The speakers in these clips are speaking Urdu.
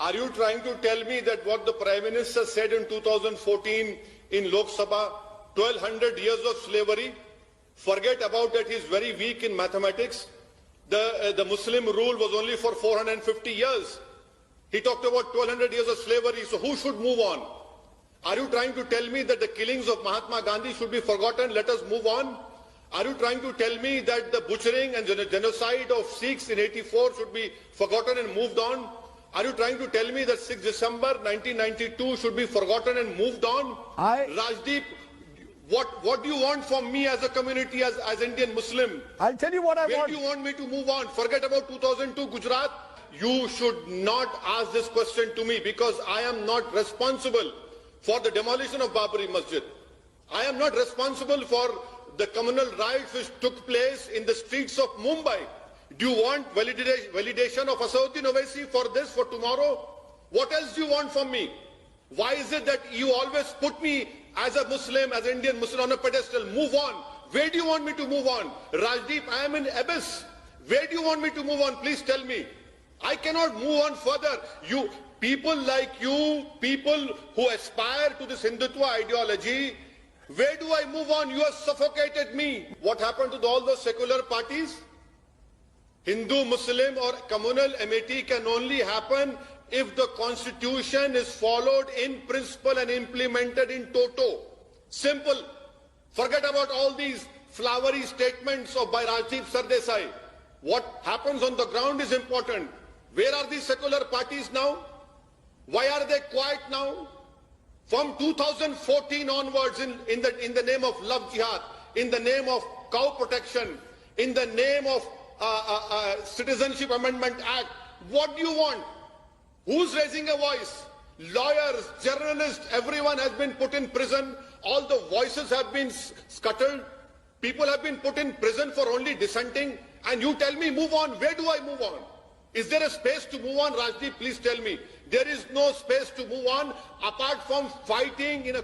Are you trying to tell me that what the Prime Minister said in 2014 in Lok Sabha, 1200 years of slavery, forget about that, he's very weak in mathematics. The Muslim rule was only for 450 years. He talked about 1200 years of slavery, so who should move on? Are you trying to tell me that the killings of Mahatma Gandhi should be forgotten, let us move on? Are you trying to tell me that the butchering and genocide of Sikhs in 84 should be forgotten and moved on? Are you trying to tell me that 6 December 1992 should be forgotten and moved on? Rajdeep, what do you want from me as a community, as Indian Muslim? I'll tell you what I want. Where do you want me to move on? Forget about 2002 Gujarat. You should not ask this question to me because I am not responsible for the demolition of Babri Masjid. I am not responsible for the communal riots which took place in the streets of Mumbai. Do you want validation of Asauddin Owaisi for this, for tomorrow? What else do you want from me? Why is it that you always put me as a Muslim, as an Indian Muslim on a pedestal? Move on. Where do you want me to move on? Rajdeep, I am in abyss. Where do you want me to move on? Please tell me. I cannot move on further. You, people like you, people who aspire to this Hindutva ideology, where do I move on? You have suffocated me. What happened to all those secular parties? Hindu, Muslim or communal amity can only happen if the constitution is followed in principle and implemented in toto. Simple. Forget about all these flowery statements by Rajdeep Sardesai. What happens on the ground is important. Where are these secular parties now? Why are they quiet now? From 2014 onwards, in the name of love jihad, in the name of cow protection, in the name of Citizenship Amendment Act, what do you want? Who's raising a voice? Lawyers, journalists, everyone has been put in prison. All the voices have been scuttled. People have been put in prison for only dissenting. And you tell me, move on. Where do I move on? Is there a space to move on, Rajdeep? Please tell me. There is no space to move on apart from fighting in a...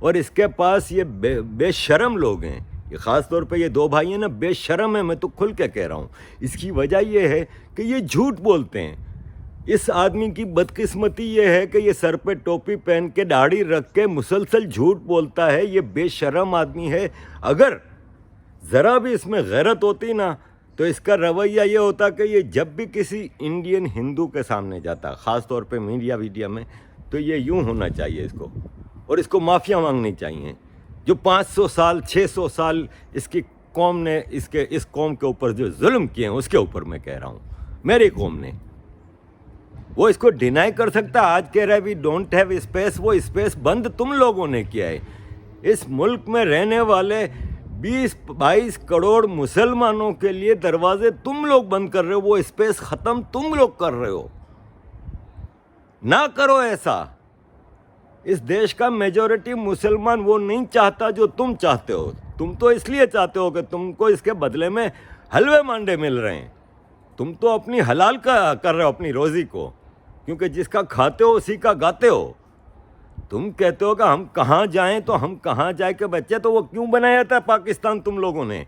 اور اس کے پاس یہ بے شرم لوگ ہیں، یہ خاص طور پہ یہ دو بھائی ہیں نا، بے شرم ہیں، میں تو کھل کے کہہ رہا ہوں۔ اس کی وجہ یہ ہے کہ یہ جھوٹ بولتے ہیں۔ اس آدمی کی بدقسمتی یہ ہے کہ یہ سر پہ ٹوپی پہن کے داڑھی رکھ کے مسلسل جھوٹ بولتا ہے، یہ بے شرم آدمی ہے۔ اگر ذرا بھی اس میں غیرت ہوتی نا تو اس کا رویہ یہ ہوتا کہ یہ جب بھی کسی انڈین ہندو کے سامنے جاتا، خاص طور پہ میڈیا میں، تو یہ یوں ہونا چاہیے اس کو، اور اس کو معافیاں مانگنی چاہیے۔ جو 500 سال 600 سال اس کی قوم نے اس قوم کے اوپر جو ظلم کیے ہیں، اس کے اوپر میں کہہ رہا ہوں، میری قوم نے، وہ اس کو ڈینائی کر سکتا۔ آج کہہ رہا ہے وی ڈونٹ ہیو اسپیس، وہ اسپیس بند تم لوگوں نے کیا ہے۔ اس ملک میں رہنے والے 20-22 کروڑ مسلمانوں کے لیے دروازے تم لوگ بند کر رہے ہو، وہ اسپیس ختم تم لوگ کر رہے ہو۔ نہ کرو ایسا۔ اس دیش کا میجورٹی مسلمان وہ نہیں چاہتا جو تم چاہتے ہو۔ تم تو اس لیے چاہتے ہو کہ تم کو اس کے بدلے میں حلوے مانڈے مل رہے ہیں۔ تم تو اپنی حلال کا کر رہے ہو اپنی روزی کو، کیونکہ جس کا کھاتے ہو اسی کا گاتے ہو۔ تم کہتے ہو کہ ہم کہاں جائیں، تو ہم کہاں جائیں کہ بچے تو وہ کیوں بنایا تھا پاکستان تم لوگوں نے؟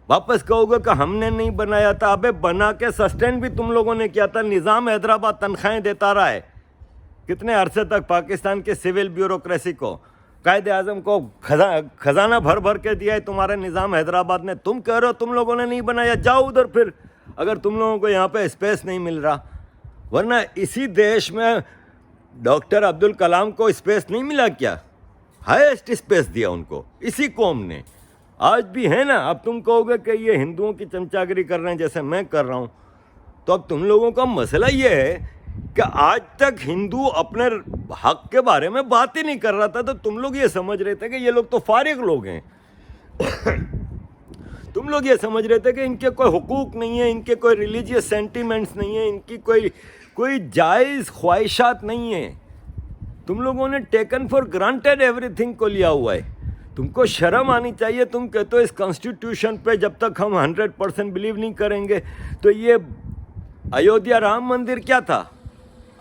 واپس کہو گے کہ ہم نے نہیں بنایا تھا۔ ابے بنا کے سسٹین بھی تم لوگوں نے کیا تھا۔ نظام حیدرآباد تنخواہیں دیتا رہا ہے کتنے عرصے تک پاکستان کے سول بیوروکریسی کو، قائد اعظم کو خزانہ بھر کے دیا ہے تمہارے نظام حیدرآباد نے۔ تم کہہ رہے ہو تم لوگوں نے نہیں بنایا، جاؤ ادھر پھر، اگر تم لوگوں کو یہاں پہ اسپیس نہیں مل رہا۔ ورنہ اسی دیش میں ڈاکٹر عبدالکلام کو اسپیس نہیں ملا کیا؟ ہائیسٹ اسپیس دیا ان کو اسی قوم نے۔ آج بھی ہے نا۔ اب تم کہو گے کہ یہ ہندوؤں کی چمچاگری کر رہے ہیں جیسے میں کر رہا ہوں، تو اب تم لوگوں کا مسئلہ یہ ہے کہ آج تک ہندو اپنے حق کے بارے میں بات ہی نہیں کر رہا تھا، تو تم لوگ یہ سمجھ رہے تھے کہ یہ لوگ تو فارغ لوگ ہیں۔ تم لوگ یہ سمجھ رہے تھے کہ ان کے کوئی حقوق نہیں ہیں، ان کے کوئی ریلیجیس سینٹیمنٹس نہیں ہیں، ان کی کوئی جائز خواہشات نہیں ہیں۔ تم لوگوں نے taken for granted every thing کو لیا ہوا ہے۔ تم کو شرم آنی چاہیے۔ تم کہتے ہو اس کانسٹیٹیوشن پہ جب تک ہم 100% بلیو نہیں کریں گے، تو یہ ایودھیا رام مندر کیا تھا؟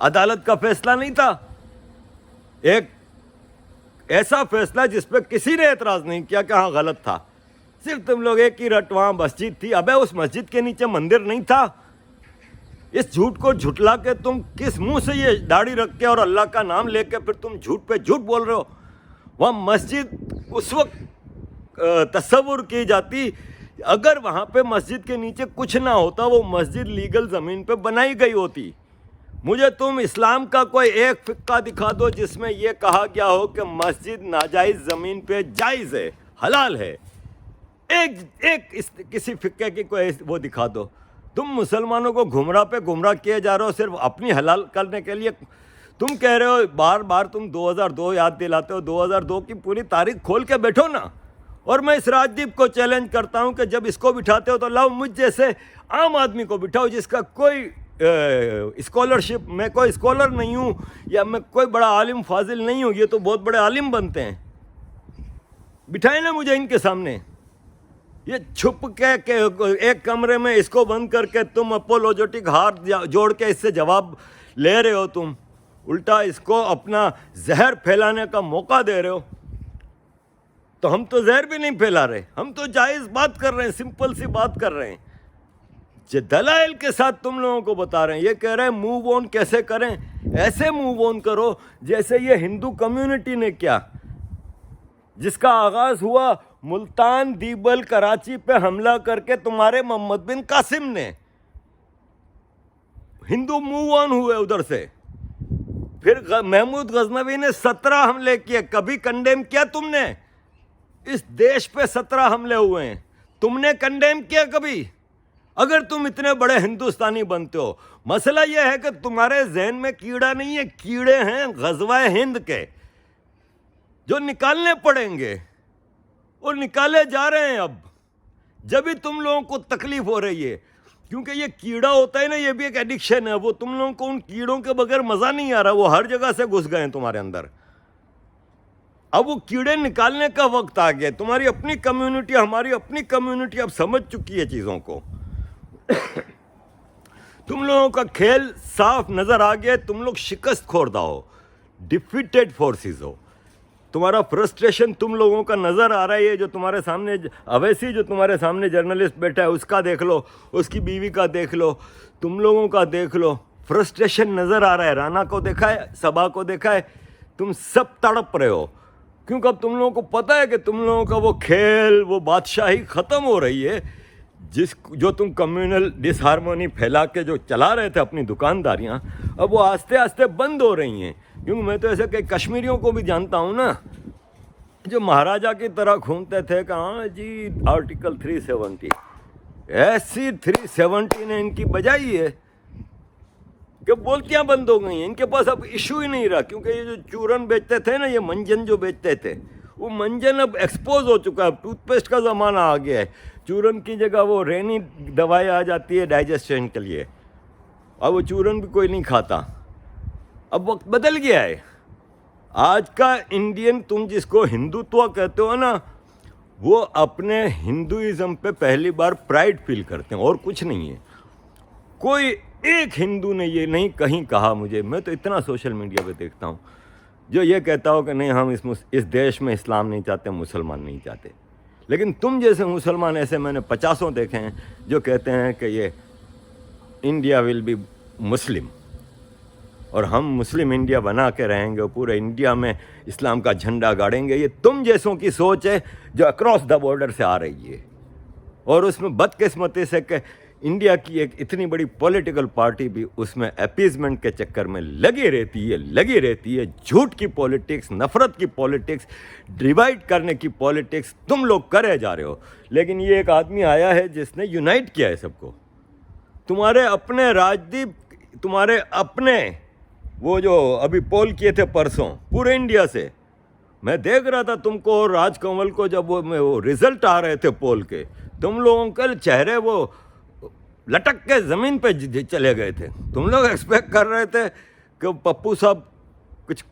عدالت کا فیصلہ نہیں تھا، ایک ایسا فیصلہ جس پہ کسی نے اعتراض نہیں کیا کہ ہاں غلط تھا۔ صرف تم لوگ ایک ہی رٹ، وہاں مسجد تھی۔ ابے اس مسجد کے نیچے مندر نہیں تھا۔ اس جھوٹ کو جھٹلا کے تم کس منہ سے یہ داڑھی رکھ کے اور اللہ کا نام لے کے پھر تم جھوٹ پہ جھوٹ بول رہے ہو؟ وہاں مسجد اس وقت تصور کی جاتی اگر وہاں پہ مسجد کے نیچے کچھ نہ ہوتا، وہ مسجد لیگل زمین پہ بنائی گئی ہوتی۔ مجھے تم اسلام کا کوئی ایک فقہ دکھا دو جس میں یہ کہا گیا ہو کہ مسجد ناجائز زمین پہ جائز ہے، حلال ہے۔ ایک کسی فقہ کی کوئی وہ دکھا دو۔ تم مسلمانوں کو گمراہ پہ گمراہ کیے جا رہے ہو صرف اپنی حلال کرنے کے لیے۔ تم کہہ رہے ہو بار بار، تم 2002 یاد دلاتے ہو، 2002 کی پوری تاریخ کھول کے بیٹھو نا۔ اور میں اس راجدیپ کو چیلنج کرتا ہوں کہ جب اس کو بٹھاتے ہو تو لاؤ مجھ جیسے عام آدمی کو بٹھاؤ جس کا کوئی اسکالرشپ، میں کوئی اسکالر نہیں ہوں یا میں کوئی بڑا عالم فاضل نہیں ہوں، یہ تو بہت بڑے عالم بنتے ہیں۔ بٹھائیں نا مجھے ان کے سامنے۔ یہ چھپ کے ایک کمرے میں اس کو بند کر کے تم اپولوجیٹک ہاتھ جوڑ کے اس سے جواب لے رہے ہو، تم الٹا اس کو اپنا زہر پھیلانے کا موقع دے رہے ہو۔ تو ہم تو زہر بھی نہیں پھیلا رہے، ہم تو جائز بات کر رہے ہیں، سمپل سی بات کر رہے ہیں، دلائل کے ساتھ تم لوگوں کو بتا رہے ہیں۔ یہ کہہ رہے ہیں موو آن کیسے کریں؟ ایسے موو آن کرو جیسے یہ ہندو کمیونٹی نے کیا، جس کا آغاز ہوا ملتان، دیبل، کراچی پہ حملہ کر کے تمہارے محمد بن قاسم نے۔ ہندو موو آن ہوئے ادھر سے۔ پھر محمود غزنوی نے 17 حملے کیے، کبھی کنڈیم کیا تم نے؟ اس دیش پہ 17 حملے ہوئے ہیں، تم نے کنڈیم کیا کبھی؟ اگر تم اتنے بڑے ہندوستانی بنتے ہو، مسئلہ یہ ہے کہ تمہارے ذہن میں کیڑا نہیں ہے، کیڑے ہیں غزوہ ہند کے جو نکالنے پڑیں گے، اور نکالے جا رہے ہیں اب۔ جب بھی تم لوگوں کو تکلیف ہو رہی ہے، کیونکہ یہ کیڑا ہوتا ہے نا، یہ بھی ایک ایڈکشن ہے، وہ تم لوگوں کو ان کیڑوں کے بغیر مزہ نہیں آ رہا، وہ ہر جگہ سے گھس گئے ہیں تمہارے اندر۔ اب وہ کیڑے نکالنے کا وقت آ گیا۔ تمہاری اپنی کمیونٹی، ہماری اپنی کمیونٹی اب سمجھ چکی ہے چیزوں کو۔ تم لوگوں کا کھیل صاف نظر آ گیا، تم لوگ شکست خوردہ ہو، ڈیفیٹڈ فورسز ہو۔ تمہارا فرسٹریشن تم لوگوں کا نظر آ رہا ہے. یہ جو تمہارے سامنے اویسی جو تمہارے سامنے جرنلسٹ بیٹھا ہے اس کا دیکھ لو, اس کی بیوی کا دیکھ لو, تم لوگوں کا دیکھ لو, فرسٹریشن نظر آ رہا ہے. رانا کو دیکھا ہے, صبا کو دیکھا ہے, تم سب تڑپ رہے ہو کیونکہ اب تم لوگوں کو پتہ ہے کہ تم لوگوں کا وہ کھیل, وہ بادشاہی ختم ہو رہی ہے. جو تم کمیونل ڈس ہارمونی پھیلا کے جو چلا رہے تھے اپنی دکانداریاں, اب وہ آہستہ آہستہ بند ہو رہی ہیں. کیونکہ میں تو ایسے کہ کشمیریوں کو بھی جانتا ہوں نا, جو مہاراجا کی طرح گھومتے تھے کہ ہاں جی آرٹیکل 370, ایسی 370 نے ان کی بجائی ہے کہ بولتیاں بند ہو گئی ہیں. ان کے پاس اب ایشو ہی نہیں رہا, کیونکہ یہ جو چورن بیچتے تھے نا, یہ منجن جو بیچتے تھے, وہ منجن اب ایکسپوز ہو چکا ہے. اب ٹوتھ پیسٹ کا زمانہ آ گیا ہے. چورن کی جگہ وہ رینی دوائی آ جاتی ہے ڈائجسشن کے لیے, اب وہ چورن بھی کوئی نہیں کھاتا. اب وقت بدل گیا ہے. آج کا انڈین, تم جس کو ہندوتوا کہتے ہو نا, وہ اپنے ہندوازم پہ پہلی بار پرائڈ فیل کرتے ہیں اور کچھ نہیں ہے. کوئی ایک ہندو نے یہ نہیں کہیں کہا مجھے, میں تو اتنا سوشل میڈیا پہ دیکھتا ہوں, جو یہ کہتا ہو کہ نہیں ہم اس دیش میں اسلام نہیں چاہتے, مسلمان نہیں چاہتے. لیکن تم جیسے مسلمان ایسے میں نے 50 دیکھے ہیں جو کہتے ہیں کہ یہ انڈیا ول بی مسلم, اور ہم مسلم انڈیا بنا کے رہیں گے, پورے انڈیا میں اسلام کا جھنڈا گاڑیں گے. یہ تم جیسوں کی سوچ ہے جو اکراس دا بارڈر سے آ رہی ہے. اور اس میں بدقسمتی سے کہ انڈیا کی ایک اتنی بڑی پولیٹیکل پارٹی بھی اس میں اپیزمنٹ کے چکر میں لگی رہتی ہے. جھوٹ کی پولیٹکس, نفرت کی پولیٹکس, ڈیوائڈ کرنے کی پولیٹکس تم لوگ کرے جا رہے ہو. لیکن یہ ایک آدمی آیا ہے جس نے یونائٹ کیا ہے سب کو. تمہارے اپنے راجدیپ, تمہارے اپنے وہ جو ابھی پول کیے تھے پرسوں پورے انڈیا سے, میں دیکھ رہا تھا تم کو اور راج کنول کو جب وہ رزلٹ آ رہے تھے پول کے, تم لوگوں کے چہرے وہ لٹک کے زمین پہ چلے گئے تھے. تم لوگ ایکسپیکٹ کر رہے تھے کہ پپو صاحب کچھ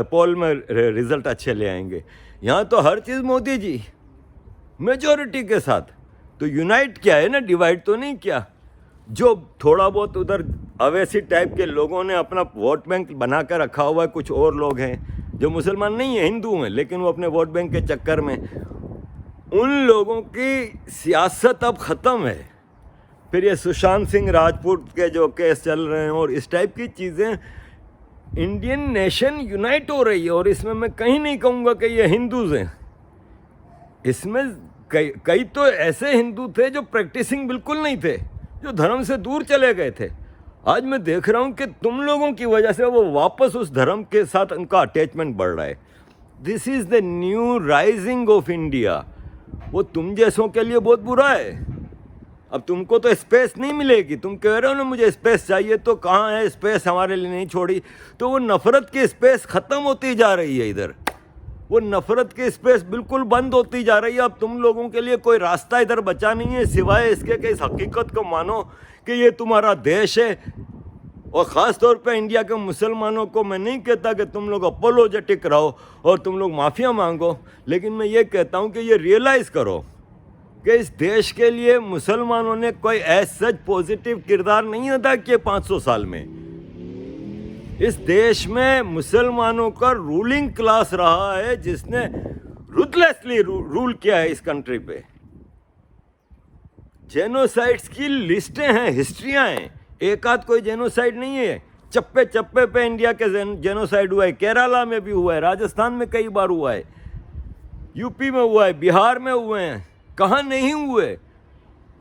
پول میں رزلٹ اچھے لے آئیں گے. یہاں تو ہر چیز مودی جی میجورٹی کے ساتھ. تو یونائٹ کیا ہے نا, ڈیوائڈ تو نہیں کیا. جو تھوڑا بہت ادھر اویسی ٹائپ کے لوگوں نے اپنا ووٹ بینک بنا کر رکھا ہوا ہے, کچھ اور لوگ ہیں جو مسلمان نہیں ہیں, ہندو ہیں, لیکن وہ اپنے ووٹ بینک کے چکر میں, ان لوگوں کی سیاست اب ختم ہے. پھر یہ سشانت سنگھ راجپوت کے جو کیس چل رہے ہیں اور اس ٹائپ کی چیزیں, انڈین نیشن یونائٹ ہو رہی ہے. اور اس میں کہیں نہیں کہوں گا کہ یہ ہندوز ہیں, اس میں کئی تو ایسے ہندو تھے جو پریکٹسنگ بالکل نہیں تھے, جو دھرم سے دور چلے گئے تھے. آج میں دیکھ رہا ہوں کہ تم لوگوں کی وجہ سے وہ واپس اس دھرم کے ساتھ ان کا اٹیچمنٹ بڑھ رہا ہے. This is the new rising of India. وہ تم جیسوں کے لیے بہت برا ہے. اب تم کو تو اسپیس نہیں ملے گی. تم کہہ رہے ہو نا مجھے اسپیس چاہیے, تو کہاں ہے اسپیس, ہمارے لیے نہیں چھوڑی. تو وہ نفرت کی اسپیس ختم ہوتی جا رہی ہے ادھر. وہ نفرت کی اسپیس بالکل بند ہوتی جا رہی ہے. اب تم لوگوں کے لیے کوئی راستہ ادھر بچا نہیں ہے سوائے اس کے کہ اس حقیقت کو مانو کہ یہ تمہارا دیش ہے. اور خاص طور پہ انڈیا کے مسلمانوں کو میں نہیں کہتا کہ تم لوگ اپولوجیٹک رہو اور تم لوگ معافیا مانگو, لیکن میں یہ کہتا ہوں کہ یہ ریئلائز کرو کہ اس دیش کے لیے مسلمانوں نے کوئی ایز سچ پازیٹیو کردار نہیں ادا کیے 500 سال میں. اس دیش میں مسلمانوں کا رولنگ کلاس رہا ہے جس نے رuthlessly رول کیا ہے اس کنٹری پہ. جینوسائڈس کی لسٹیں ہیں, ہسٹریاں ہیں. ایک آدھ کوئی جینوسائڈ نہیں ہے, چپے چپے پہ انڈیا کے جینوسائڈ ہوا ہے. کیرالہ میں بھی ہوا ہے, راجستھان میں کئی بار ہوا ہے, یو پی میں ہوا ہے, بہار میں ہوئے ہیں. کہاں نہیں ہوئے؟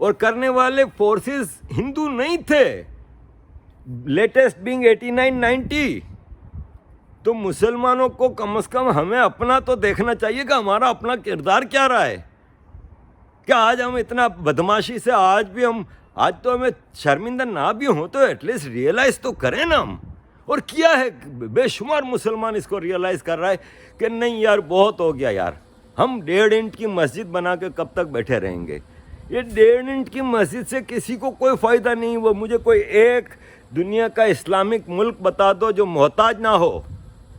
اور کرنے والے فورسز ہندو نہیں تھے, لیٹسٹ بینگ 89-90. تو مسلمانوں کو کم از کم ہمیں اپنا تو دیکھنا چاہیے کہ ہمارا اپنا کردار کیا رہا ہے. کیا آج ہم اتنا بدماشی سے آج تو ہمیں شرمندہ نہ بھی ہوں تو ایٹ لیسٹ ریئلائز تو کریں نا ہم. اور کیا ہے, بے شمار مسلمان اس کو ریئلائز کر رہا ہے کہ نہیں یار بہت ہو گیا یار, ہم 1.5 انچ کی مسجد بنا کے کب تک بیٹھے رہیں گے. یہ 1.5 انچ کی مسجد سے کسی کو کوئی فائدہ نہیں. وہ مجھے کوئی ایک دنیا کا اسلامک ملک بتا دو جو محتاج نہ ہو.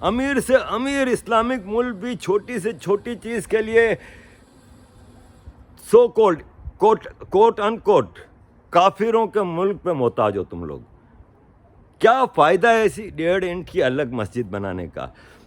امیر سے امیر اسلامک ملک بھی چھوٹی سے چھوٹی چیز کے لیے سو کولڈ کوٹ ان کوٹ کافروں کے ملک پہ محتاج ہو تم لوگ. کیا فائدہ ہے ایسی 1.5 انچ کی الگ مسجد بنانے کا؟